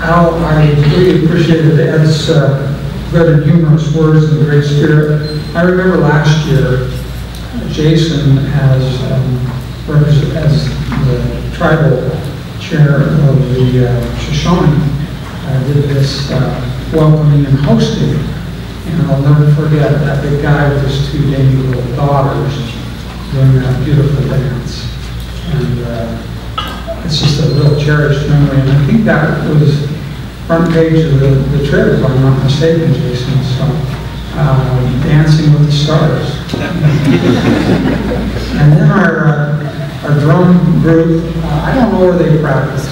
Al, I really appreciated Ed's good and humorous words and great spirit. I remember last year, Jason, as the tribal chair of the Shoshone, did this welcoming and hosting. And I'll never forget that big guy with his two dainty little daughters doing that beautiful dance. And it's just a real cherished memory. And I think that was front page of the trip, if I'm not mistaken, Jason. So, Dancing with the Stars. And then our drum group, I don't know where they practice.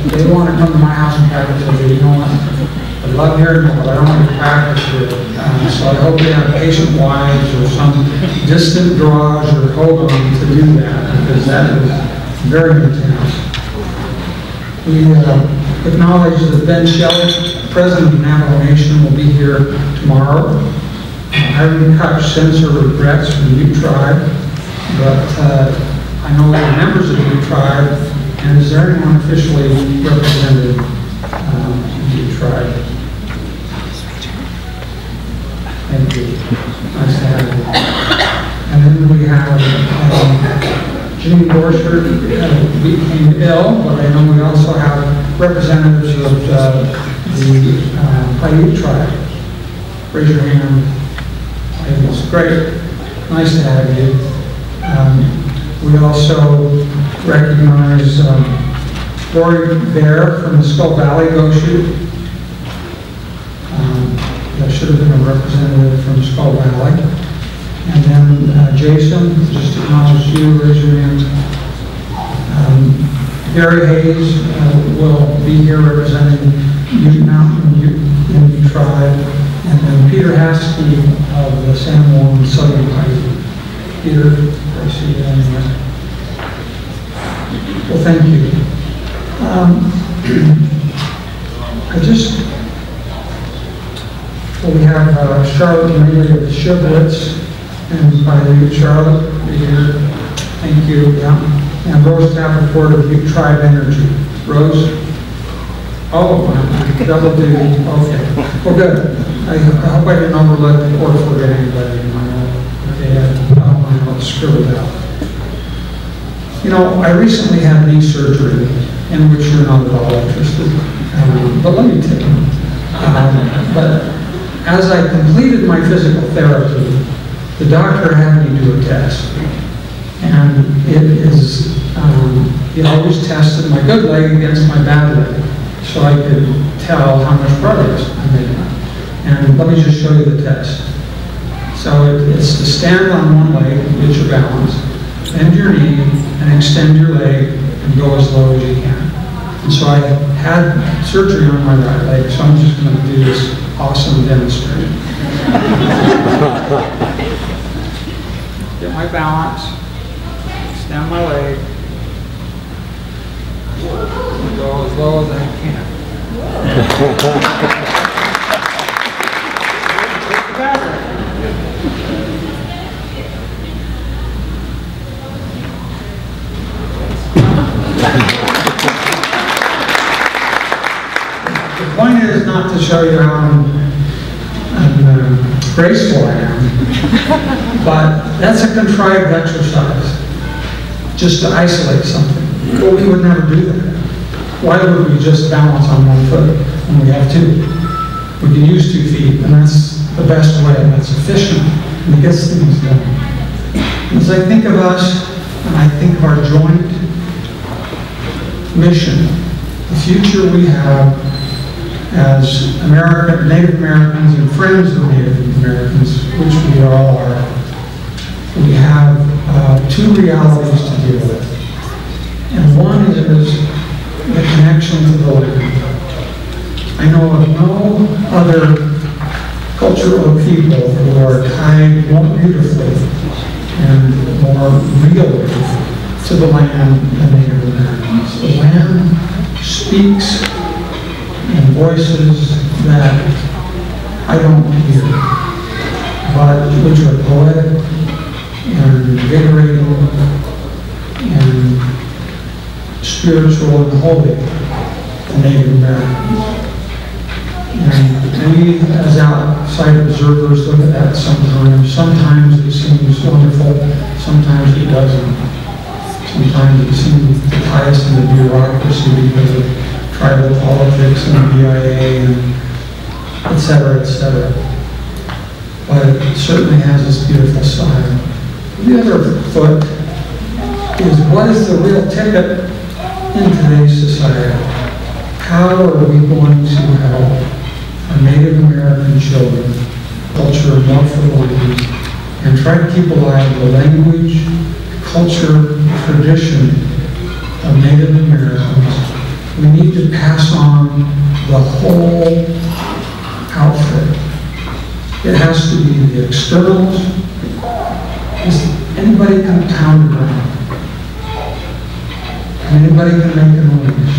If they want to come to my house and practice, I say, you know what? I love hearing them, but I don't want to practice with it. So I hope they have patient wives or some distant garage or hold on to do that, because that is very intense. We acknowledge that Ben Shelley, President of the Navajo Nation, will be here tomorrow. Irene Kutch sends her regrets from the Ute Tribe, but I know there are members of the Ute Tribe, and is there anyone officially represented the Ute Tribe? Thank you. Nice to have you. And then we have Jimmy Borchert became ill, but I know we also have representatives of the Paiute tribe. Raise your hand. It's great. Nice to have you. We also recognize Lori Bear from the Skull Valley Goshu. That should have been a representative from Skull Valley. And then Jason, just acknowledge you, raise your hand. Gary Hayes will be here representing Ute Mountain Ute Tribe. And then Peter Haskey of the San Juan Southern Paiute. Peter, I see you anyway. Well, thank you. We have Charlotte Mainley of the Shivlets, and by the Charlotte, here. Thank you. Yeah. And Rose Davenport of Ute Tribe Energy. Rose? Oh, double duty. Okay. Well, good. I hope I didn't overlook or forget anybody. I don't want to screw it up. You know, I recently had knee surgery, in which you're not at all interested. But let me tell you. But as I completed my physical therapy, the doctor had me do a test. And it is, he always tested my good leg against my bad leg, so I could tell how much progress I made. And let me just show you the test. So it's to stand on one leg and get your balance, bend your knee, and extend your leg, and go as low as you can. And so I had surgery on my right leg, so I'm just going to do this awesome demonstration. Get my balance, extend my leg, and go as low as I can. The point is not to show you how graceful I am, but that's a contrived exercise, just to isolate something. But we would never do that. Why would we just balance on one foot when we have two? We can use 2 feet, and that's the best way, and that's efficient, and it gets things done. As I think of us, and I think of our joint mission, the future we have as Native Americans and friends of Native Americans, which we all are, we have 2 realities to deal with. And one is the connection to the land. I know of no other culture or people who are tied more beautifully and more really to the land than Native Americans. The land speaks in voices that I don't hear, but which are poetic and invigorating and spiritual and holy. to Native Americans. And we, as outside observers, look at that sometimes. Sometimes it seems wonderful, sometimes it doesn't. Sometimes it seems to tie us into bureaucracy because of tribal politics and the BIA and et cetera, et cetera. But it certainly has this beautiful side. The other foot is, what is the real ticket in today's society? How are we going to help our Native American children culture more for language and try to keep alive the language, culture, tradition of Native Americans? We need to pass on the whole outfit. It has to be the externals. Anybody can pound it around. Anybody can make a noise.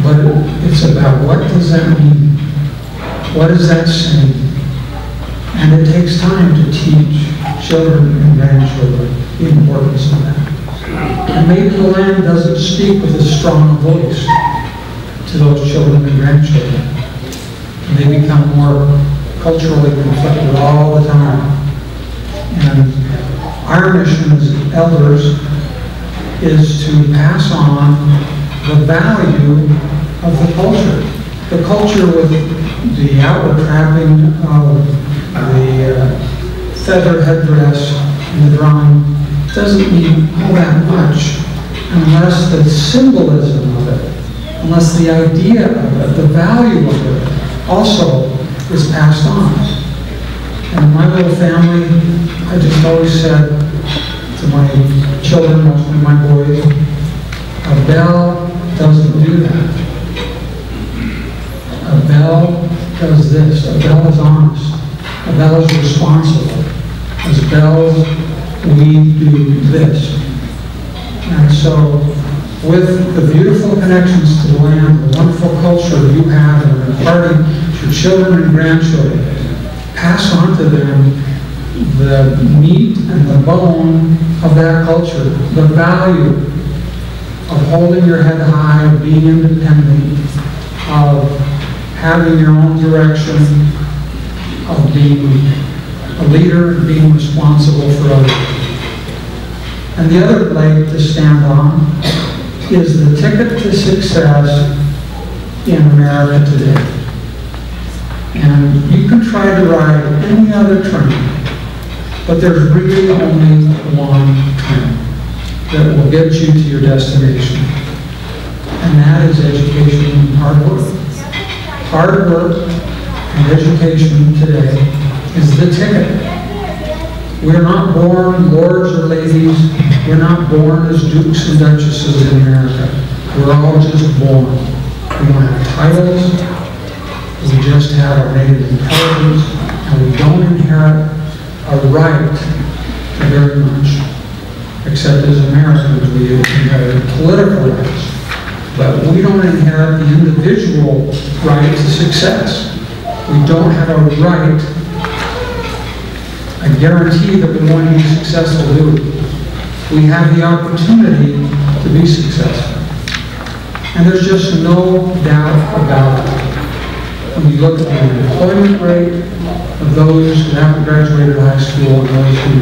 But it's about, what does that mean? What is that saying? And it takes time to teach children and grandchildren the importance of that. And maybe the land doesn't speak with a strong voice to those children and grandchildren. And they become more culturally conflicted all the time. And our mission as elders is to pass on the value of the culture. The culture with the outward trapping of the feather headdress and the drum doesn't mean all that much unless the symbolism of it, unless the idea of it, the value of it also is passed on. And in my little family, I just always said to my children, mostly my boys, a bell doesn't do that. A bell does this. A bell is honest. A bell is responsible. As bells, we do this. And so, with the beautiful connections to the land, the wonderful culture you have, and imparting to your children and grandchildren, pass on to them the meat and the bone of that culture, the value of holding your head high, of being independent, of having your own direction, of being a leader and being responsible for others. And the other leg to stand on is the ticket to success in America today. And you can try to ride any other train, but there's really only one train that will get you to your destination. And that is education and hard work. Hard work and education today is the ticket. We're not born lords or ladies. We're not born as dukes and duchesses in America. We're all just born. We don't have titles. We just have our native intelligence, and we don't inherit a right to very much. Except as Americans, we inherit political rights. But we don't inherit the individual right to success. We don't have a right, a guarantee that we're going to be successful doing. We have the opportunity to be successful. And there's just no doubt about it. When you look at the employment rate of those who haven't graduated high school and those who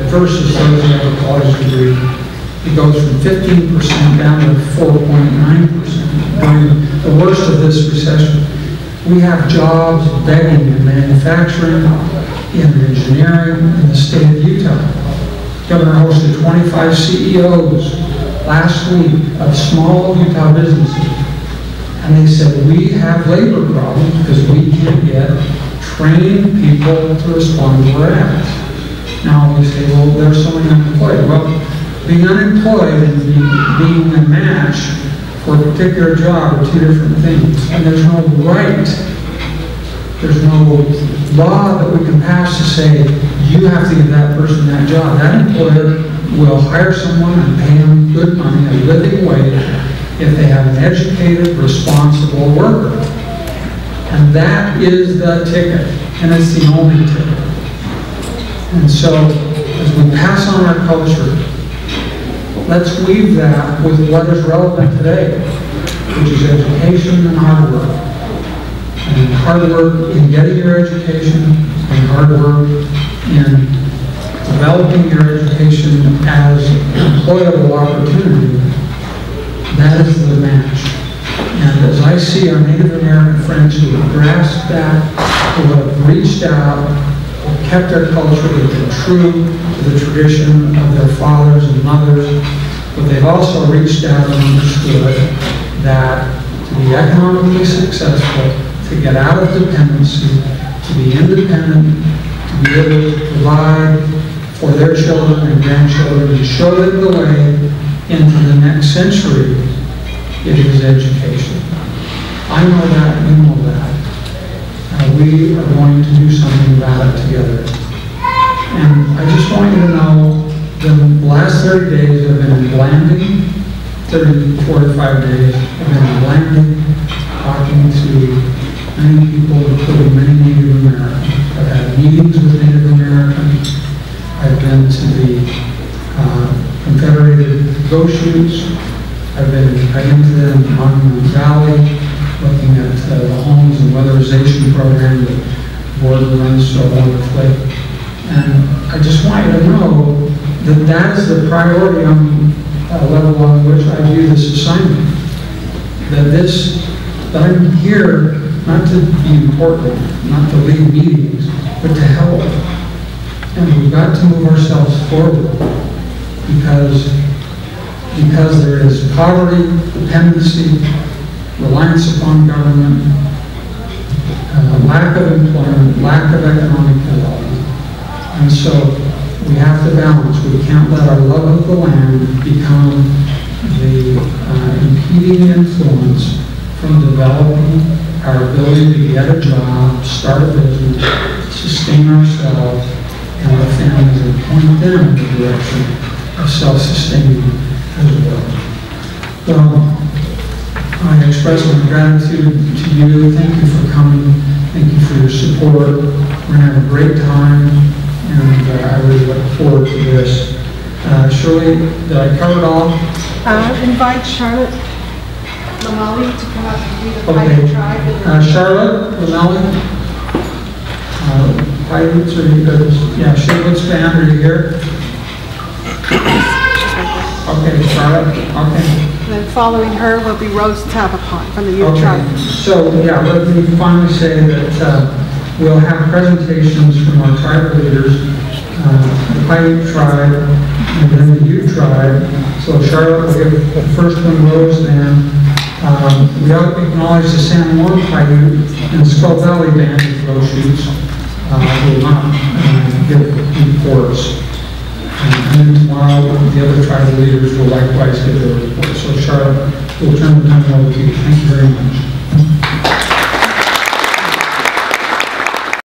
versus those who have a college degree, it goes from 15% down to 4.9% during the worst of this recession. We have jobs begging in manufacturing, in engineering, in the state of Utah. Governor hosted 25 CEOs last week of small Utah businesses. And they said, we have labor problems because we can't get trained people to respond to our ads. Now we say, well, there's so many unemployed. Well, being unemployed and being a match for a particular job are two different things. And there's no right, there's no law that we can pass to say, you have to give that person that job. That employer will hire someone and pay them good money, a living wage, if they have an educated, responsible worker. And that is the ticket, and it's the only ticket. And so, as we pass on our culture, let's weave that with what is relevant today. which is education and hard work. And hard work in getting your education, and hard work in developing your education as an employable opportunity, that is the match. And as I see our Native American friends who have grasped that, who have reached out, who have kept their culture, who have been true to the tradition of their fathers and mothers, but they've also reached out and understood that to be economically successful, to get out of dependency, to be independent, to be able to provide for their children and grandchildren, and show them the way into the next century, it is education. I know that, you know that. We are going to do something about it together. And I just want you to know the last 30 days have been in Blanding, 45 days have been in Blanding, talking to many people, including many Native Americans. I've had meetings with Native Americans. I've been to the Confederated Ghost Shoots. I've been into the Monument Valley, looking at the homes and weatherization program that the board runs so wonderfully. And I just want you to know that that is the priority on a level on which I view this assignment. That I'm here not to be important, not to lead meetings, but to help. And we've got to move ourselves forward because there is poverty, dependency, reliance upon government, lack of employment, lack of economic development. And so we have to balance. We can't let our love of the land become the impeding influence from developing our ability to get a job, start a business, sustain ourselves and our families, and point them in the direction of self-sustaining as well. Well, I express my gratitude to you. Thank you for coming. Thank you for your support. We're going to have a great time, and I really look forward to this. Shirley, did I cover it all? Invite Charlotte Lamali to come up and read the Paiute tribe. Charlotte Lamali? Paiutes, are you good? Yeah, Charlotte's band, are you here? Okay, Charlotte, okay. And then following her will be Rose Tabapon from the Ute tribe. So, yeah, let me finally say that we'll have presentations from our tribal leaders, the Paiute tribe, and then the Ute tribe. So Charlotte will give the first one, Rose, then. We acknowledge the San Juan Paiute and the Skull Valley Band of Ghost Shoots will not give reports. And then tomorrow, the other tribal leaders will likewise give their reports. So Charlotte, we'll turn the time over to you. Thank you very much.